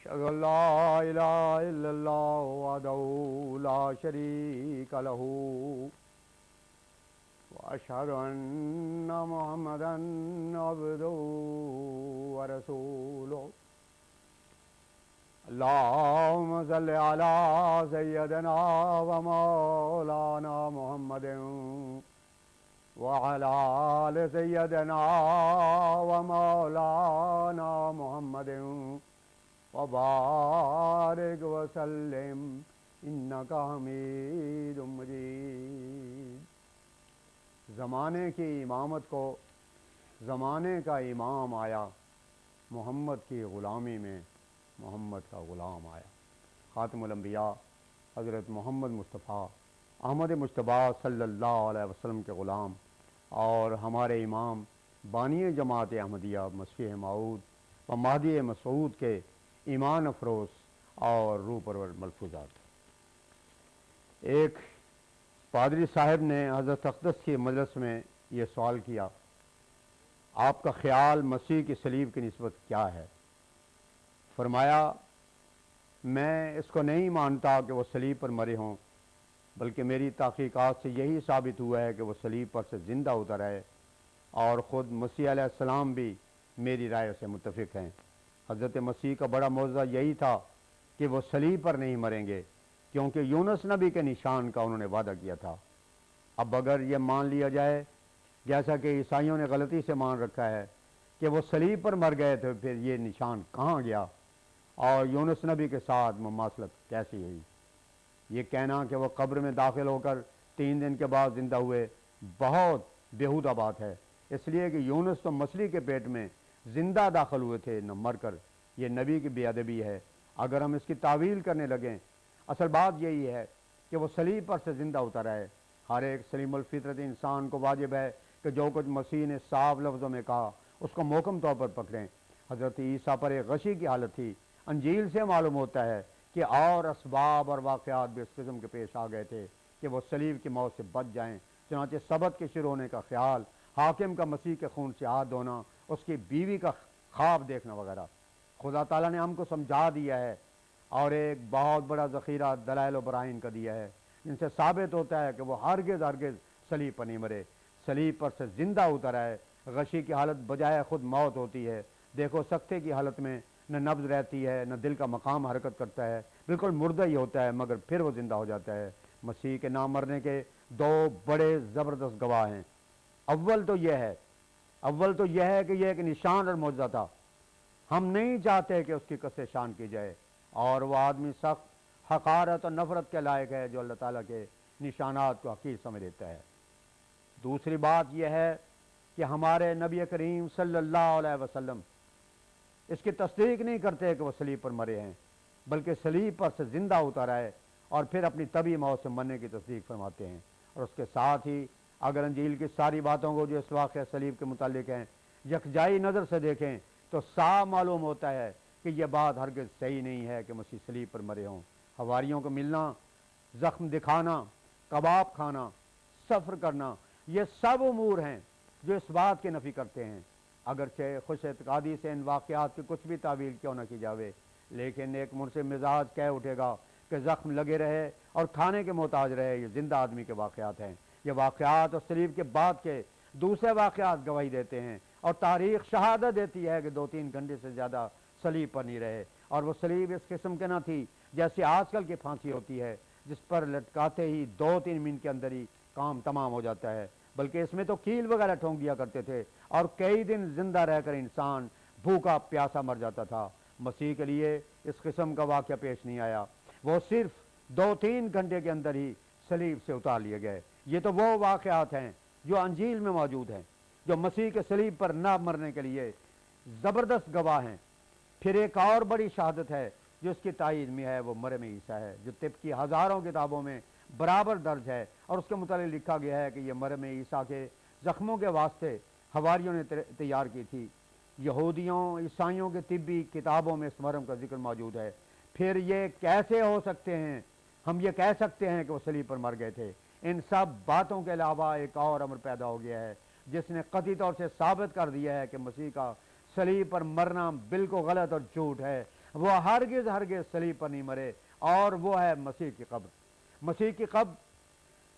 أشهد أن لا إله إلا الله وحده لا شريك له وأشهد أن محمدا عبده ورسوله اللهم صل على سيدنا ومولانا محمد وعلى آل سيدنا ومولانا محمد وبارك وسلم إنك حميد مجيد. زمانے کی امامت کو زمانے کا امام آیا، محمد کی غلامی میں محمد کا غلام آیا. خاتم الانبیاء حضرت محمد مصطفیٰ احمد مجتبیٰ صلی اللہ علیہ وسلم کے غلام اور ہمارے امام بانی جماعت احمدیہ مسیح موعود و مہدی مسعود کے ایمان افروز اور روح پرور ملفوظات. ایک پادری صاحب نے حضرت اقدس کی مجلس میں یہ سوال کیا، آپ کا خیال مسیح کی صلیب کی نسبت کیا ہے؟ فرمایا، میں اس کو نہیں مانتا کہ وہ صلیب پر مرے ہوں، بلکہ میری تحقیقات سے یہی ثابت ہوا ہے کہ وہ صلیب پر سے زندہ اتر آئے، اور خود مسیح علیہ السلام بھی میری رائے سے متفق ہیں. حضرت مسیح کا بڑا معجزہ یہی تھا کہ وہ صلیب پر نہیں مریں گے، کیونکہ یونس نبی کے نشان کا انہوں نے وعدہ کیا تھا. اب اگر یہ مان لیا جائے، جیسا کہ عیسائیوں نے غلطی سے مان رکھا ہے، کہ وہ صلیب پر مر گئے تھے، پھر یہ نشان کہاں گیا اور یونس نبی کے ساتھ مماثلت کیسی ہوئی؟ یہ کہنا کہ وہ قبر میں داخل ہو کر 3 دن کے بعد زندہ ہوئے بہت بیہودہ بات ہے، اس لیے کہ یونس تو مچھلی کے پیٹ میں زندہ داخل ہوئے تھے، نہ مر کر. یہ نبی کی بے ادبی ہے اگر ہم اس کی تعویل کرنے لگیں. اصل بات یہی ہے کہ وہ صلیب پر سے زندہ اتر آئے. ہر ایک سلیم الفطرت انسان کو واجب ہے کہ جو کچھ مسیح نے صاف لفظوں میں کہا اس کو محکم طور پر پکڑیں. حضرت عیسیٰ پر ایک غشی کی حالت تھی. انجیل سے معلوم ہوتا ہے کہ اور اسباب اور واقعات بھی اس قسم کے پیش آ گئے تھے کہ وہ صلیب کی موت سے بچ جائیں. چنانچہ سبت کے شروع ہونے کا خیال، حاکم کا مسیح کے خون سے ہاتھ دھونا، اس کی بیوی کا خواب دیکھنا وغیرہ. خدا تعالیٰ نے ہم کو سمجھا دیا ہے اور ایک بہت بڑا ذخیرہ دلائل و براہین کا دیا ہے، جن سے ثابت ہوتا ہے کہ وہ ہرگز صلیب پر نہیں مرے، صلیب پر سے زندہ اتر آئے. غشی کی حالت بجائے خود موت ہوتی ہے. دیکھو، سکتے کی حالت میں نہ نبض رہتی ہے، نہ دل کا مقام حرکت کرتا ہے، بالکل مردہ ہی ہوتا ہے، مگر پھر وہ زندہ ہو جاتا ہے. مسیح کے نہ مرنے کے 2 بڑے زبردست گواہ ہیں. اول تو یہ ہے کہ یہ ایک نشان اور معجزہ تھا. ہم نہیں چاہتے کہ اس کی قصے شان کی جائے، اور وہ آدمی سخت حقارت اور نفرت کے لائق ہے جو اللہ تعالیٰ کے نشانات کو حقیر سمجھ لیتا ہے. دوسری بات یہ ہے کہ ہمارے نبی کریم صلی اللہ علیہ وسلم اس کی تصدیق نہیں کرتے کہ وہ صلیب پر مرے ہیں، بلکہ صلیب پر سے زندہ اتر آئے اور پھر اپنی طبی موت سے مرنے کی تصدیق فرماتے ہیں. اور اس کے ساتھ ہی اگر انجیل کی ساری باتوں کو جو اس واقعہ صلیب کے متعلق ہیں یکجائی نظر سے دیکھیں تو صاف معلوم ہوتا ہے کہ یہ بات ہرگز صحیح نہیں ہے کہ مسیح صلیب پر مرے ہوں. حواریوں کو ملنا، زخم دکھانا، کباب کھانا، سفر کرنا، یہ سب امور ہیں جو اس بات کی نفی کرتے ہیں. اگرچہ خوش اعتقادی سے ان واقعات کی کچھ بھی تعویل کیوں نہ کی جاوے، لیکن ایک منصف مزاج کہہ اٹھے گا کہ زخم لگے رہے اور کھانے کے محتاج رہے، یہ زندہ آدمی کے واقعات ہیں. یہ واقعات اور صلیب کے بعد کے دوسرے واقعات گواہی دیتے ہیں، اور تاریخ شہادت دیتی ہے کہ 2-3 گھنٹے سے زیادہ صلیب پر نہیں رہے. اور وہ صلیب اس قسم کے نہ تھی جیسے آج کل کی پھانسی ہوتی ہے، جس پر لٹکاتے ہی 2-3 منٹ کے اندر ہی کام تمام ہو جاتا ہے، بلکہ اس میں تو کیل وغیرہ ٹھونک دیا کرتے تھے اور کئی دن زندہ رہ کر انسان بھوکا پیاسا مر جاتا تھا. مسیح کے لیے اس قسم کا واقعہ پیش نہیں آیا. وہ صرف 2-3 گھنٹے کے اندر ہی صلیب سے اتار لیے گئے. یہ تو وہ واقعات ہیں جو انجیل میں موجود ہیں، جو مسیح کے صلیب پر نہ مرنے کے لیے زبردست گواہ ہیں. پھر ایک اور بڑی شہادت ہے جو اس کی تائید میں ہے، وہ مریم عیسیٰ ہے، جو طب کی ہزاروں کتابوں میں برابر درج ہے. اور اس کے متعلق لکھا گیا ہے کہ یہ مریم عیسیٰ کے زخموں کے واسطے حواریوں نے تیار کی تھی. یہودیوں عیسائیوں کے طبی کتابوں میں اس مریم کا ذکر موجود ہے. پھر یہ کیسے ہو سکتے ہیں؟ ہم یہ کہہ سکتے ہیں کہ وہ صلیب پر مر گئے تھے؟ ان سب باتوں کے علاوہ ایک اور امر پیدا ہو گیا ہے جس نے قطعی طور سے ثابت کر دیا ہے کہ مسیح کا صلیب پر مرنا بالکل غلط اور جھوٹ ہے. وہ ہرگز ہرگز صلیب پر نہیں مرے، اور وہ ہے مسیح کی قبر۔ مسیح کی قبر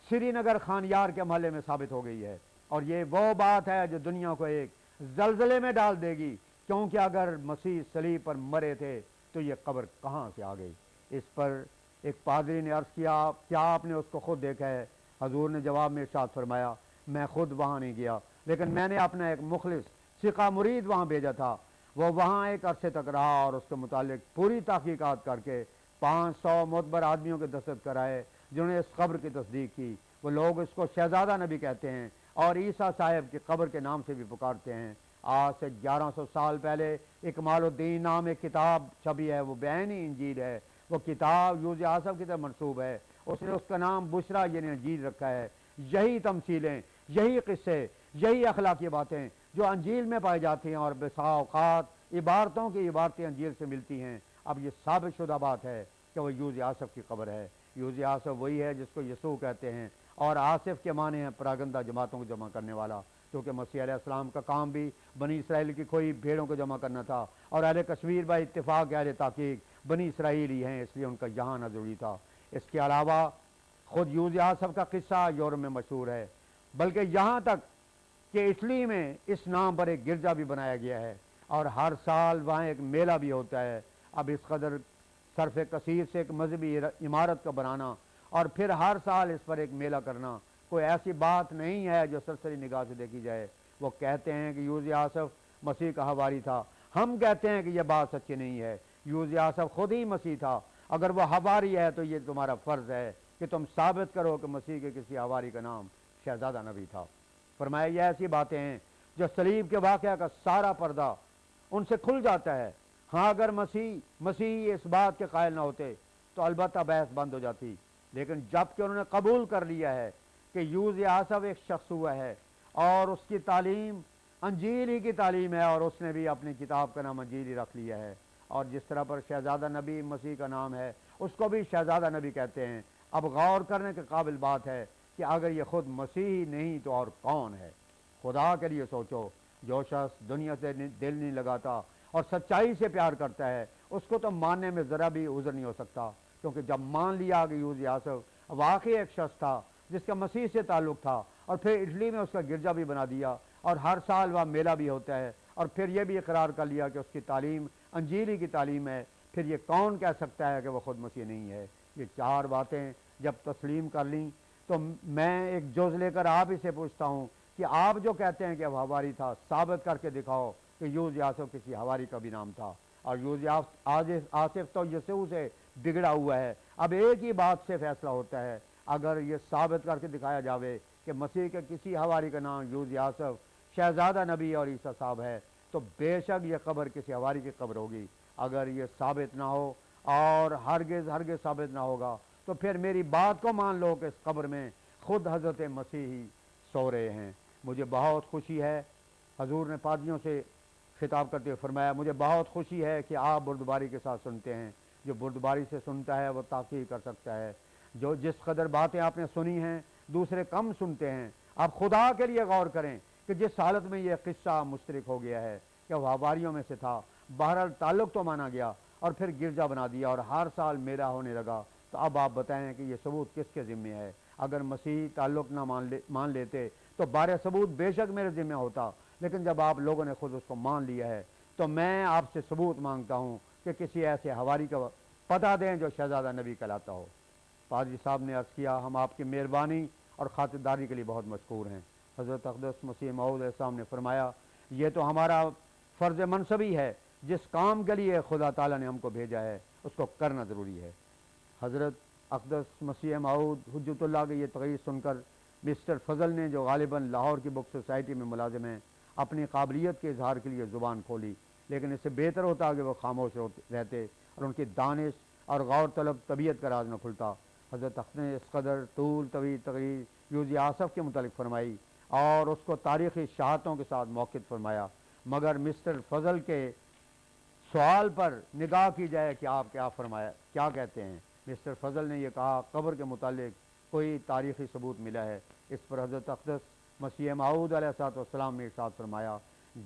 سری نگر خان یار کے محلے میں ثابت ہو گئی ہے، اور یہ وہ بات ہے جو دنیا کو ایک زلزلے میں ڈال دے گی، کیونکہ اگر مسیح صلیب پر مرے تھے تو یہ قبر کہاں سے آ گئی؟ اس پر ایک پادری نے عرض کیا، کیا آپ نے اس کو خود دیکھا ہے؟ حضور نے جواب میں ارشاد فرمایا، میں خود وہاں نہیں گیا، لیکن میں نے اپنا ایک مخلص ثقہ مرید وہاں بھیجا تھا۔ وہ وہاں ایک عرصے تک رہا اور اس کے متعلق پوری تحقیقات کر کے 500 معتبر آدمیوں کے دستخط کرائے جنہوں نے اس قبر کی تصدیق کی۔ وہ لوگ اس کو شہزادہ نبی کہتے ہیں اور عیسیٰ صاحب کی قبر کے نام سے بھی پکارتے ہیں۔ آج سے 1100 سال پہلے اکمال الدین نام ایک کتاب چھپی ہے، وہ بعینی انجیل ہے۔ وہ کتاب یوز آصف کی طرف منسوب ہے، اس نے اس کا نام بشرا یعنی انجیل رکھا ہے۔ یہی تمثیلیں، یہی قصے، یہی اخلاقی باتیں جو انجیل میں پائی جاتی ہیں، اور بسا اوقات عبارتوں کی عبارتیں انجیل سے ملتی ہیں۔ اب یہ ثابت شدہ بات ہے کہ وہ یوز آصف کی قبر ہے۔ یوز آصف وہی ہے جس کو یسوع کہتے ہیں، اور آصف کے معنی ہیں پراگندہ جماعتوں کو جمع کرنے والا، کیونکہ مسیح علیہ السلام کا کام بھی بنی اسرائیل کی کوئی بھیڑوں کو جمع کرنا تھا، اور اہل کشمیر با اتفاق اہل تحقیق بنی اسرائیل ہی ہیں، اس لیے ان کا یہاں آنا ضروری تھا۔ اس کے علاوہ خود یوز آصف کا قصہ یورپ میں مشہور ہے، بلکہ یہاں تک کہ اٹلی میں اس نام پر ایک گرجا بھی بنایا گیا ہے، اور ہر سال وہاں ایک میلہ بھی ہوتا ہے۔ اب اس قدر صرف کثیر سے ایک مذہبی عمارت کا بنانا اور پھر ہر سال اس پر ایک میلہ کرنا کوئی ایسی بات نہیں ہے جو سرسری نگاہ سے دیکھی جائے۔ وہ کہتے ہیں کہ یوز آصف مسیح کا حواری تھا، ہم کہتے ہیں کہ یہ بات سچی نہیں ہے۔ یوز آصف خود ہی مسیح تھا۔ اگر وہ حواری ہے تو یہ تمہارا فرض ہے کہ تم ثابت کرو کہ مسیح کے کسی حواری کا نام شہزادہ نبی تھا۔ فرمایا یہ ایسی باتیں ہیں جو صلیب کے واقعہ کا سارا پردہ ان سے کھل جاتا ہے۔ ہاں اگر مسیح اس بات کے قائل نہ ہوتے تو البتہ بحث بند ہو جاتی، لیکن جب کہ انہوں نے قبول کر لیا ہے کہ یوز آصف ایک شخص ہوا ہے اور اس کی تعلیم انجیل ہی کی تعلیم ہے، اور اس نے بھی اپنی کتاب کا نام انجیل ہی رکھ لیا ہے، اور جس طرح پر شہزادہ نبی مسیح کا نام ہے اس کو بھی شہزادہ نبی کہتے ہیں۔ اب غور کرنے کے قابل بات ہے کہ اگر یہ خود مسیح نہیں تو اور کون ہے؟ خدا کے لیے سوچو، جو شخص دنیا سے دل نہیں لگاتا اور سچائی سے پیار کرتا ہے اس کو تو ماننے میں ذرا بھی عذر نہیں ہو سکتا، کیونکہ جب مان لیا کہ یوز آصف واقعی ایک شخص تھا جس کا مسیح سے تعلق تھا، اور پھر اٹلی میں اس کا گرجا بھی بنا دیا اور ہر سال وہاں میلہ بھی ہوتا ہے، اور پھر یہ بھی اقرار کر لیا کہ اس کی تعلیم انجیلی کی تعلیم ہے، پھر یہ کون کہہ سکتا ہے کہ وہ خود مسیح نہیں ہے؟ یہ چار باتیں جب تسلیم کر لیں تو میں ایک جز لے کر آپ ہی سے پوچھتا ہوں کہ آپ جو کہتے ہیں کہ وہ حواری تھا، ثابت کر کے دکھاؤ کہ یوز آصف کسی حواری کا بھی نام تھا۔ اور یوز آصف تو یسوع سے بگڑا ہوا ہے۔ اب ایک ہی بات سے فیصلہ ہوتا ہے، اگر یہ ثابت کر کے دکھایا جاوے کہ مسیح کے کسی حواری کا نام یوز آصف شہزادہ نبی اور عیسیٰ صاحب ہے، تو بے شک یہ قبر کسی حواری کی قبر ہوگی۔ اگر یہ ثابت نہ ہو اور ہرگز ہرگز ثابت نہ ہوگا تو پھر میری بات کو مان لو کہ اس قبر میں خود حضرت مسیح ہی سو رہے ہیں۔ مجھے بہت خوشی ہے، حضور نے پادریوں سے خطاب کرتے ہوئے فرمایا، مجھے بہت خوشی ہے کہ آپ بردباری کے ساتھ سنتے ہیں۔ جو بردباری سے سنتا ہے وہ تحقیق کر سکتا ہے۔ جو جس قدر باتیں آپ نے سنی ہیں دوسرے کم سنتے ہیں۔ آپ خدا کے لیے غور کریں کہ جس حالت میں یہ قصہ مشترک ہو گیا ہے کہ وہ حواریوں میں سے تھا، بہرحال تعلق تو مانا گیا اور پھر گرجا بنا دیا اور ہر سال میلہ ہونے لگا، تو اب آپ بتائیں کہ یہ ثبوت کس کے ذمہ ہے؟ اگر مسیح تعلق نہ مان لیتے تو بار ثبوت بے شک میرے ذمہ ہوتا، لیکن جب آپ لوگوں نے خود اس کو مان لیا ہے تو میں آپ سے ثبوت مانگتا ہوں کہ کسی ایسے حواری کا پتہ دیں جو شہزادہ نبی کہلاتا ہو۔ پادری صاحب نے عرض کیا، ہم آپ کی مہربانی اور خاطرداری کے لیے بہت مشکور ہیں۔ حضرت اقدس مسیح موعود علیہ السلام نے فرمایا، یہ تو ہمارا فرض منصبی ہے، جس کام کے لیے خدا تعالیٰ نے ہم کو بھیجا ہے اس کو کرنا ضروری ہے۔ حضرت اقدس مسیح موعود حجت اللہ کی یہ تقریر سن کر مسٹر فضل نے، جو غالباً لاہور کی بک سوسائٹی میں ملازم ہیں، اپنی قابلیت کے اظہار کے لیے زبان کھولی، لیکن اس سے بہتر ہوتا کہ وہ خاموش رہتے اور ان کی دانش اور غور طلب طبیعت کا راز نہ کھلتا۔ حضرت اقدس نے اس قدر طول طویل تقریر یوز آصف کے متعلق فرمائی اور اس کو تاریخی شہادتوں کے ساتھ موقف فرمایا، مگر مسٹر فضل کے سوال پر نگاہ کی جائے کہ آپ کیا کہتے ہیں۔ مسٹر فضل نے یہ کہا، قبر کے متعلق کوئی تاریخی ثبوت ملا ہے؟ اس پر حضرت اقدس مسیح موعود علیہ السلام نے ارشاد فرمایا،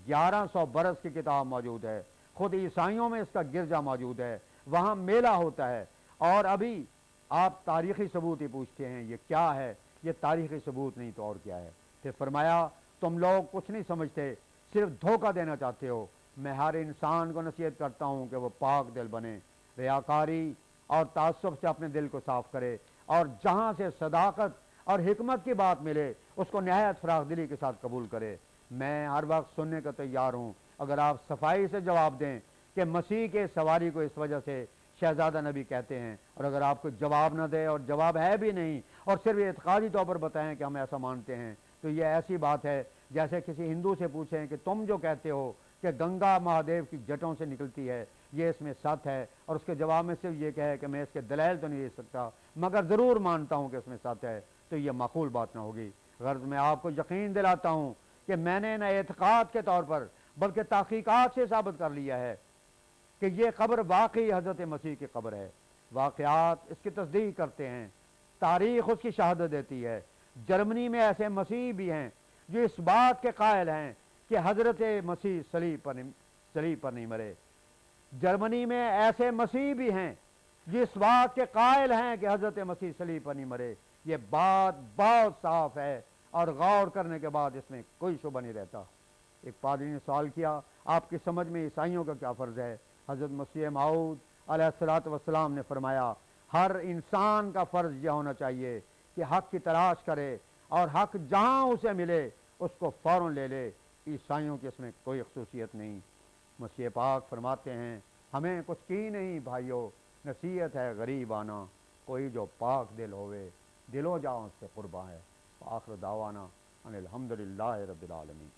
1100 برس کی کتاب موجود ہے، خود عیسائیوں میں اس کا گرجا موجود ہے، وہاں میلہ ہوتا ہے، اور ابھی آپ تاریخی ثبوت ہی پوچھتے ہیں یہ کیا ہے، یہ تاریخی ثبوت نہیں تو اور کیا ہے۔ پھر فرمایا تم لوگ کچھ نہیں سمجھتے، صرف دھوکہ دینا چاہتے ہو۔ میں ہر انسان کو نصیحت کرتا ہوں کہ وہ پاک دل بنے، ریاکاری اور تعصب سے اپنے دل کو صاف کرے، اور جہاں سے صداقت اور حکمت کی بات ملے اس کو نہایت فراخ دلی کے ساتھ قبول کرے۔ میں ہر وقت سننے کا تیار ہوں اگر آپ صفائی سے جواب دیں کہ مسیح کے سواری کو اس وجہ سے شہزادہ نبی کہتے ہیں، اور اگر آپ کو جواب نہ دے اور جواب ہے بھی نہیں اور صرف اعتقادی طور پر بتائیں کہ ہم ایسا مانتے ہیں، تو یہ ایسی بات ہے جیسے کسی ہندو سے پوچھیں کہ تم جو کہتے ہو کہ گنگا مہادیو کی جٹوں سے نکلتی ہے یہ اس میں سچ ہے، اور اس کے جواب میں صرف یہ کہے کہ میں اس کے دلائل تو نہیں دے سکتا مگر ضرور مانتا ہوں کہ اس میں سچ ہے، تو یہ معقول بات نہ ہوگی۔ غرض میں آپ کو یقین دلاتا ہوں کہ میں نے نہ اعتقاد کے طور پر بلکہ تحقیقات سے ثابت کر لیا ہے کہ یہ قبر واقعی حضرت مسیح کی قبر ہے۔ واقعات اس کی تصدیق کرتے ہیں، تاریخ اس کی شہادت دیتی ہے۔ جرمنی میں ایسے مسیح بھی ہیں جو اس بات کے قائل ہیں کہ حضرت مسیح صلیب پر نہیں مرے۔ جرمنی میں ایسے مسیح بھی ہیں جو اس بات کے قائل ہیں کہ حضرت مسیح صلیب پر نہیں مرے۔ یہ بات بہت صاف ہے اور غور کرنے کے بعد اس میں کوئی شبہ نہیں رہتا۔ ایک پادری نے سوال کیا آپ کی سمجھ میں عیسائیوں کا کیا فرض ہے؟ حضرت مسیح موعود علیہ الصلوۃ والسلام نے فرمایا ہر انسان کا فرض یہ ہونا چاہیے کہ حق کی تلاش کرے اور حق جہاں اسے ملے اس کو فوراً لے لے۔ عیسائیوں کی اس میں کوئی خصوصیت نہیں۔ مسیح پاک فرماتے ہیں ہمیں کچھ کی نہیں بھائیو، نصیحت ہے غریب آنا، کوئی جو پاک دل ہوئے دلوں جاؤں اس سے قرباں ہے۔ آخر دعوانا ان الحمدللہ رب العالمین۔